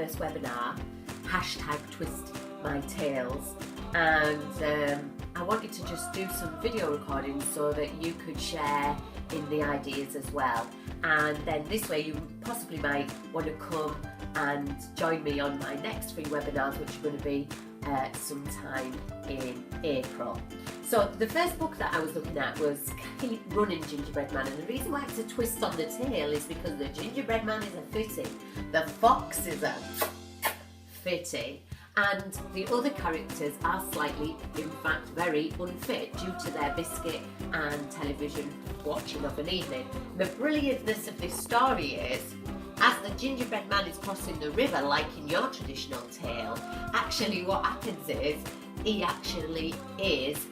first webinar, #TwistMyTales, and I wanted to just do some video recordings so that you could share in the ideas as well. And then this way you possibly might want to come and join me on my next free webinars, which are going to be sometime in April. So the first book that I was looking at was Keep Running, Gingerbread Man, and the reason why it's a twist on the tail is because the gingerbread man is a fitty, the fox is a fitty, and the other characters are slightly, in fact very unfit due to their biscuit and television watching of an evening. The brilliantness of this story is, as the gingerbread man is crossing the river, like in your traditional tale, actually what happens is, he actually is,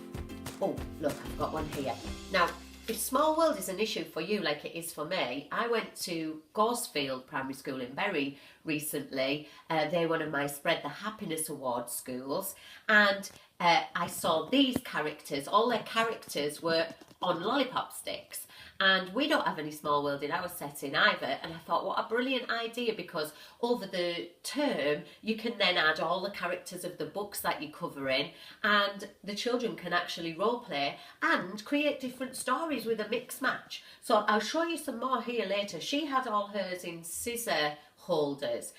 oh look, I've got one here. Now, if small world is an issue for you like it is for me, I went to Gorsfield Primary School in Bury recently. They're one of my Spread the Happiness Award schools, and I saw these characters, all their characters were on lollipop sticks. And we don't have any small world in our setting either, and I thought what a brilliant idea, because over the term you can then add all the characters of the books that you're covering, and the children can actually role play and create different stories with a mix match. So I'll show you some more here later. She had all hers in scissor holders.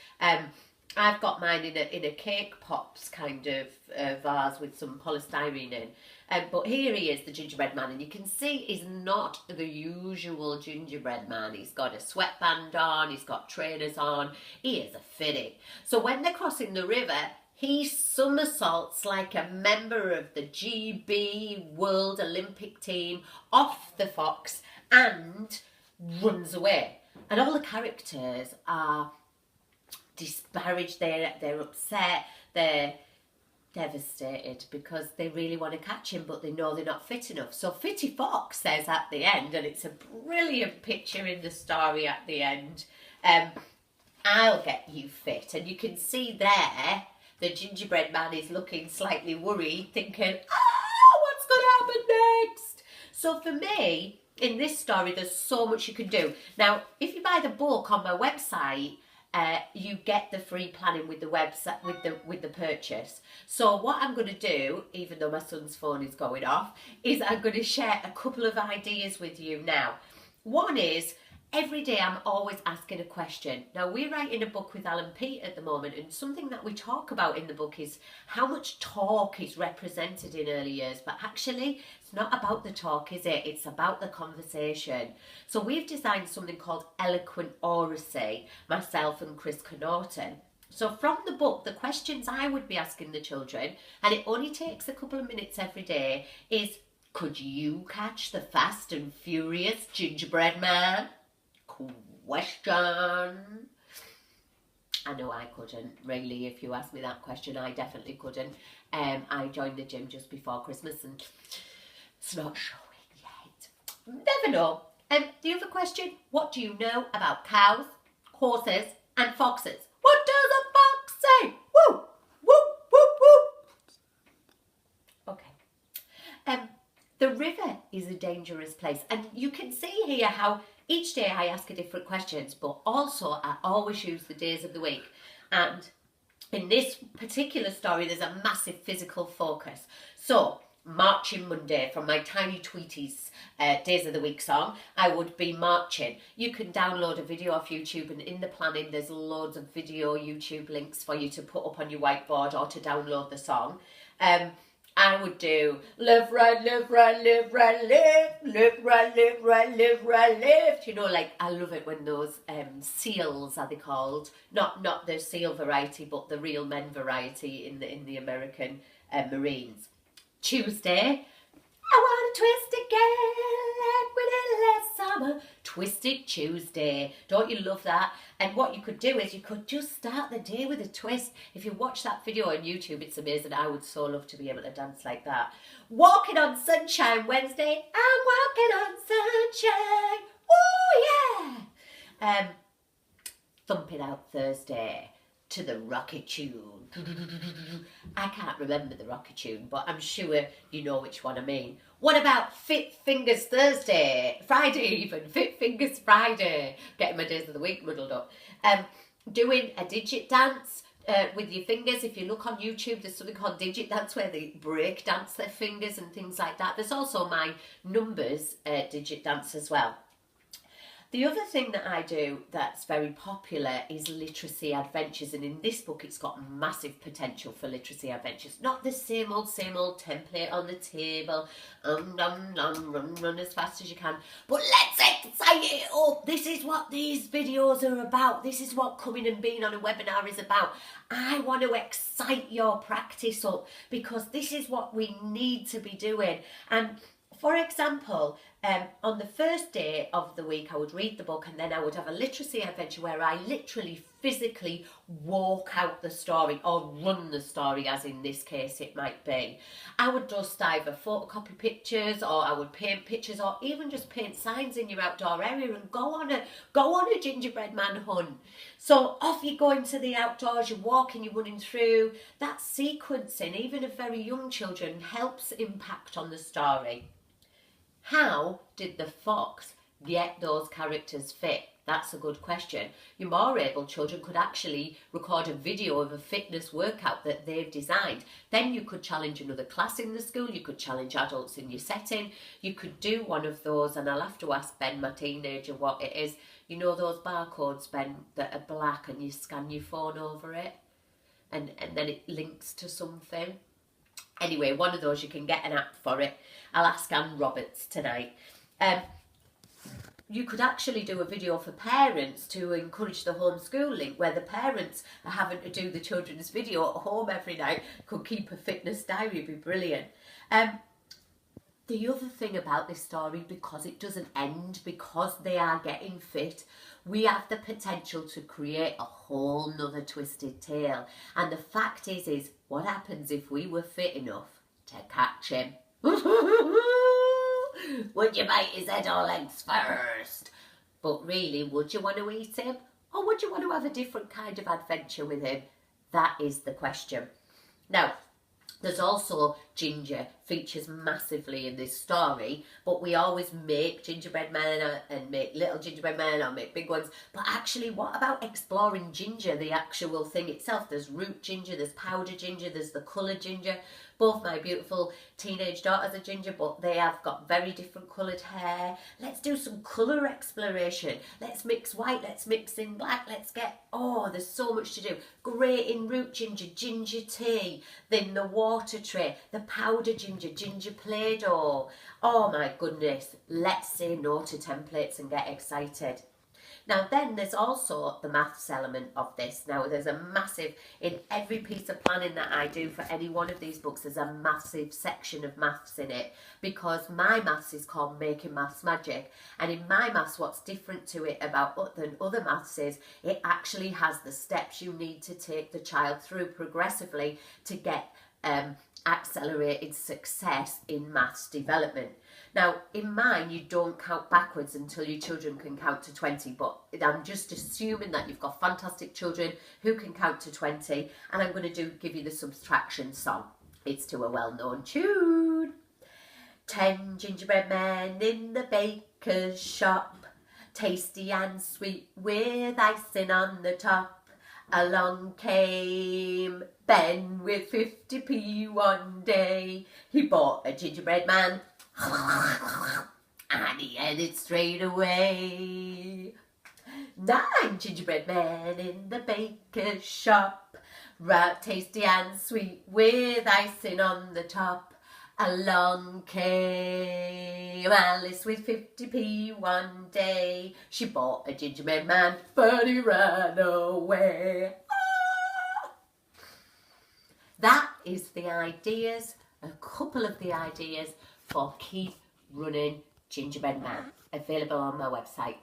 I've got mine in a cake pops kind of vase with some polystyrene in. But here he is, the gingerbread man, and you can see he's not the usual gingerbread man. He's got a sweatband on, he's got trainers on, he is a fitting. So when they're crossing the river, he somersaults like a member of the GB World Olympic team off the fox and runs away. And all the characters are disparaged, they're upset, they're devastated because they really want to catch him, but they know they're not fit enough. So Fitty Fox says at the end, and it's a brilliant picture in the story at the end, I'll get you fit. And you can see there the gingerbread man is looking slightly worried, thinking, what's going to happen next? So for me, in this story, there's so much you can do. Now, if you buy the book on my website, you get the free planning with the website, with the purchase. So what I'm going to do, even though my son's phone is going off, is I'm going to share a couple of ideas with you now. One is, every day I'm always asking a question. Now, we're writing a book with Alan Pete at the moment, and something that we talk about in the book is how much talk is represented in early years, but actually it's not about the talk, is it? It's about the conversation. So we've designed something called Eloquent Oracy, myself and Chris Connaughton. So from the book, the questions I would be asking the children, and it only takes a couple of minutes every day, is, could you catch the fast and furious gingerbread man? Question. I know I couldn't, really. If you asked me that question, I definitely couldn't. I joined the gym just before Christmas and it's not showing yet. Never know. The other question, what do you know about cows, horses and foxes? What does a fox say? Woo! Woo! Woo! Woo! Okay. The river is a dangerous place, and you can see here how each day I ask a different questions, but also I always use the days of the week. And in this particular story, there's a massive physical focus. So, marching Monday, from my Tiny Tweeties Days of the Week song, I would be marching. You can download a video off YouTube, and in the planning there's loads of video YouTube links for you to put up on your whiteboard or to download the song. I would do live, right, live, right, live, right, live, live, right, live, right, live, right, live. You know, like, I love it when those seals, are they called? Not the seal variety, but the real men variety in the American Marines. Tuesday, I want to twist again like we did last summer. Twisted Tuesday. Don't you love that? And what you could do is you could just start the day with a twist. If you watch that video on YouTube, it's amazing. I would so love to be able to dance like that. Walking on Sunshine Wednesday. I'm walking on sunshine. Oh yeah. Thumping out Thursday to the rocket tune. I can't remember the rocket tune, but I'm sure you know which one I mean. What about Fit Fingers Thursday? Friday even. Fit Fingers Friday. Getting my days of the week muddled up. doing a digit dance with your fingers. If you look on YouTube, there's something called digit dance where they break dance their fingers and things like that. There's also my numbers digit dance as well. The other thing that I do that's very popular is literacy adventures, and in this book it's got massive potential for literacy adventures. Not the same old template on the table, run as fast as you can, but let's excite it up. This is what these videos are about. This is what coming and being on a webinar is about. I want to excite your practice up because this is what we need to be doing. And for example, on the first day of the week, I would read the book and then I would have a literacy adventure where I literally physically walk out the story or run the story, as in this case it might be. I would just either photocopy pictures or I would paint pictures or even just paint signs in your outdoor area and go on a gingerbread man hunt. So off you go into the outdoors, you're walking, you're running through. That sequencing, even of very young children, helps impact on the story. How did the fox get those characters fit? That's a good question. Your more able children could actually record a video of a fitness workout that they've designed. Then you could challenge another class in the school. You could challenge adults in your setting. You could do one of those, and I'll have to ask Ben, my teenager, what it is. You know those barcodes, Ben, that are black and you scan your phone over it and then it links to something? Anyway, one of those, you can get an app for it. I'll ask Anne Roberts tonight. You could actually do a video for parents to encourage the homeschooling, where the parents are having to do the children's video at home every night, could keep a fitness diary, be brilliant. The other thing about this story, because it doesn't end, because they are getting fit, we have the potential to create a whole nother twisted tale. And the fact is what happens if we were fit enough to catch him? Would you bite his head or legs first? But really, would you want to eat him? Or would you want to have a different kind of adventure with him? That is the question. Now, there's also Ginger, features massively in this story, but we always make gingerbread men and make little gingerbread men or make big ones. But actually, what about exploring ginger, the actual thing itself? There's root ginger, there's powder ginger, there's the coloured ginger. Both my beautiful teenage daughters are ginger, but they have got very different coloured hair. Let's do some colour exploration. Let's mix white, let's mix in black, let's get, there's so much to do. Grating root ginger, ginger tea, then the water tray, the powder ginger, ginger Play-Doh. Oh my goodness, let's say no to templates and get excited. Now then, there's also the maths element of this. Now there's a massive, in every piece of planning that I do for any one of these books, there's a massive section of maths in it, because my maths is called Making Maths Magic. And in my maths, what's different to it than other maths is it actually has the steps you need to take the child through progressively to get accelerated success in maths development. Now, in mine, you don't count backwards until your children can count to 20, but I'm just assuming that you've got fantastic children who can count to 20, and I'm going to give you the subtraction song. It's to a well-known tune. 10 gingerbread men in the baker's shop, tasty and sweet with icing on the top. Along came Ben with 50p one day. He bought a gingerbread man and he ate it straight away. 9 gingerbread men in the baker's shop, tasty and sweet with icing on the top. Along came Alice with 50p one day. She bought a gingerbread man, but he ran away. Ah! That is the ideas, a couple of the ideas for Keep Running Gingerbread Man, available on my website.